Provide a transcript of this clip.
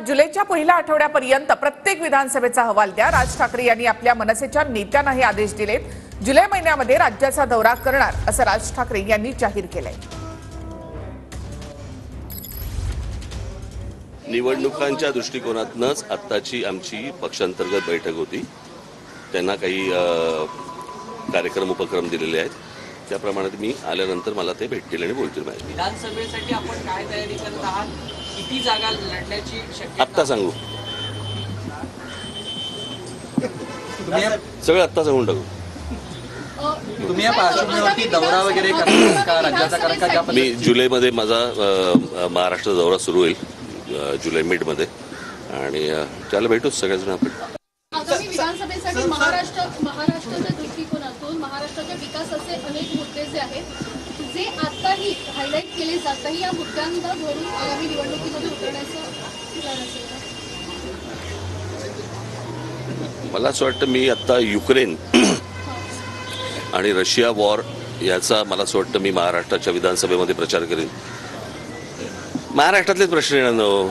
जुलैच्या पहिल्या आठवड्यापर्यंत प्रत्येक विधानसभेचा अहवाल द्या। राज ठाकरे यांनी आपल्या मनसेच्या नेत्यांना हे आदेश दिलेत। जुलै महिन्यामध्ये राज्याचा दौरा करणार असं राज ठाकरे यांनी जाहीर केलंय। निवडणुकांच्या दृष्टिकोनातूनच आत्ताची आमची पक्षांतर्गत बैठक होती। त्यांना काही कार्यक्रम उपक्रम दिलेले आहेत, त्याप्रमाणे मी आल्यानंतर मला ते भेटतील आणि बोलतील। विधानसभेसाठी आपण काय तयारी करत आहात, किती जागा लढण्याची शक्यता आत्ता सांगू, सगळं आत्ता सांगून टाकू। तुम्ही या पार्श्वभूमीवरती दौरा वगैरे करणार का राज्याचा? कारण का मी जुलैमध्ये माझा महाराष्ट्र दौरा सुरू होईल, जुलै मिडमध्ये, आणि त्याला भेटूच सगळेजण आपण। आगामी विधानसभेसाठी महाराष्ट्राच्या दृष्टिकोनातून महाराष्ट्राच्या विकासाचे अनेक मुद्दे जे आहेत जे आताही हायलाईट केले जातही या मुद्द्यांना धरून आगामी निवडणुकीमध्ये उतरण्याचं प्लॅन असेल का? मला असं वाटतं मी आता युक्रेन आणि रशिया वॉर याचा मला असं वाटतं मी महाराष्ट्राच्या विधानसभेमध्ये प्रचार करेन। महाराष्ट्रातलेच प्रश्न येणार.